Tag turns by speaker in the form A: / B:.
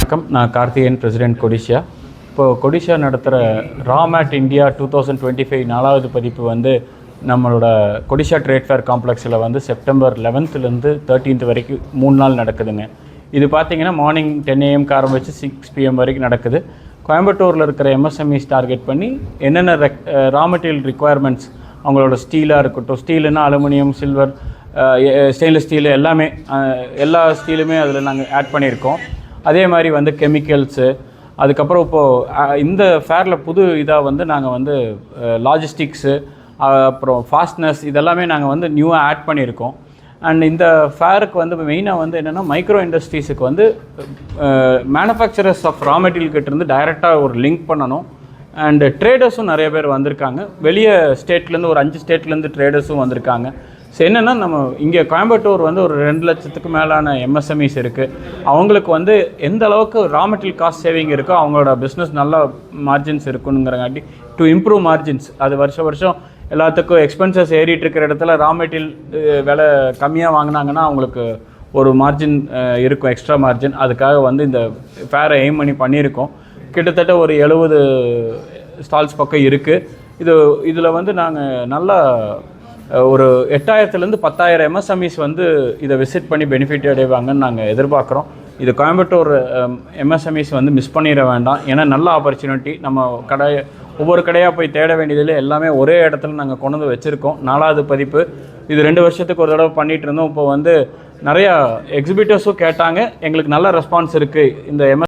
A: வணக்கம். நான் கார்த்திகேயன், பிரசிடென்ட் கொடிஷியா. இப்போது கொடிஷியா நடத்துகிற ராமேட் இந்தியா 2025 4வது பதிப்பு வந்து நம்மளோட கொடிஷியா ட்ரேட் ஃபேர் காம்ப்ளெக்ஸில் வந்து செப்டம்பர் 11லேருந்து 13th வரைக்கும் 3 நாள் நடக்குதுங்க. இது பார்த்திங்கன்னா மார்னிங் 10 AM ஆரம்பித்து 6 PM வரைக்கும் நடக்குது. கோயம்புத்தூரில் இருக்கிற எம்எஸ்எம்இஸ் டார்கெட் பண்ணி என்னென்ன ரா மெட்டீரியல் ரிக்குவயர்மெண்ட்ஸ், அவங்களோட ஸ்டீலாக இருக்கட்டும், ஸ்டீலுன்னா அலுமினியம், சில்வர், ஸ்டெயின்லெஸ் ஸ்டீலு எல்லாமே, எல்லா ஸ்டீலுமே அதில் நாங்கள் ஆட் பண்ணியிருக்கோம். அதே மாதிரி வந்து கெமிக்கல்ஸு, அதுக்கப்புறம் இப்போது இந்த ஃபேரில் புது இதாக வந்து நாங்கள் வந்து லாஜிஸ்டிக்ஸு, அப்புறம் ஃபாஸ்ட்னஸ், இதெல்லாமே நாங்கள் வந்து நியூவாக ஆட் பண்ணியிருக்கோம். அண்ட் இந்த ஃபேருக்கு வந்து மெயினாக வந்து என்னென்னா மைக்ரோ இண்டஸ்ட்ரீஸுக்கு வந்து மேனுஃபேக்சரர்ஸ் ஆஃப் ரா மெட்டீரியல் கிட்டேருந்து டைரெக்டாக ஒரு லிங்க் பண்ணணும். அண்டு ட்ரேடர்ஸும் நிறைய பேர் வந்திருக்காங்க. வெளியே ஸ்டேட்லேருந்து ஒரு 5 ஸ்டேட்லேருந்து ட்ரேடர்ஸும் வந்திருக்காங்க. ஸோ என்னென்னா, நம்ம இங்கே கோயம்புத்தூர் வந்து ஒரு 2 லட்சத்துக்கு மேலான எம்எஸ்எம்இஸ் இருக்குது. அவங்களுக்கு வந்து எந்த அளவுக்கு ரா மெட்டீரியல் காஸ்ட் சேவிங் இருக்கோ அவங்களோட பிஸ்னஸ் நல்ல மார்ஜின்ஸ் இருக்குங்கிறங்காட்டி டு இம்ப்ரூவ் மார்ஜின்ஸ், அது வருஷம் எல்லாத்துக்கும் எக்ஸ்பென்சஸ் ஏறிட்டு இருக்கிற இடத்துல ரா மெட்டீரியல் விலை கம்மியாக வாங்கினாங்கன்னா அவங்களுக்கு ஒரு மார்ஜின் இருக்கும், எக்ஸ்ட்ரா மார்ஜின். அதுக்காக வந்து இந்த ஃபேரை எய்ம் பண்ணி பண்ணியிருக்கோம். கிட்டத்தட்ட ஒரு 70 ஸ்டால்ஸ் பக்கம் இருக்குது. இதில் வந்து நாங்கள் நல்லா ஒரு 8000லேருந்து 10,000 எம்எஸ்எம்இஸ் வந்து இதை விசிட் பண்ணி பெனிஃபிட் அடைவாங்கன்னு நாங்கள் எதிர்பார்க்குறோம். இது கோயம்புத்தூர் எம்எஸ்எம்இஸ் வந்து மிஸ் பண்ணிட வேண்டாம். ஏன்னா நல்ல ஆப்பர்ச்சுனிட்டி. நம்ம ஒவ்வொரு கடையாக போய் தேட வேண்டியதில் எல்லாமே ஒரே இடத்துல நாங்கள் கொண்டு வந்து வச்சுருக்கோம். 4வது பதிப்பு இது 2 வருஷத்துக்கு ஒரு தடவை பண்ணிகிட்டு இருந்தோம். இப்போ வந்து நிறையா எக்ஸிபிட்டர்ஸும் கேட்டாங்க. எங்களுக்கு நல்ல ரெஸ்பான்ஸ் இருக்குது. இந்த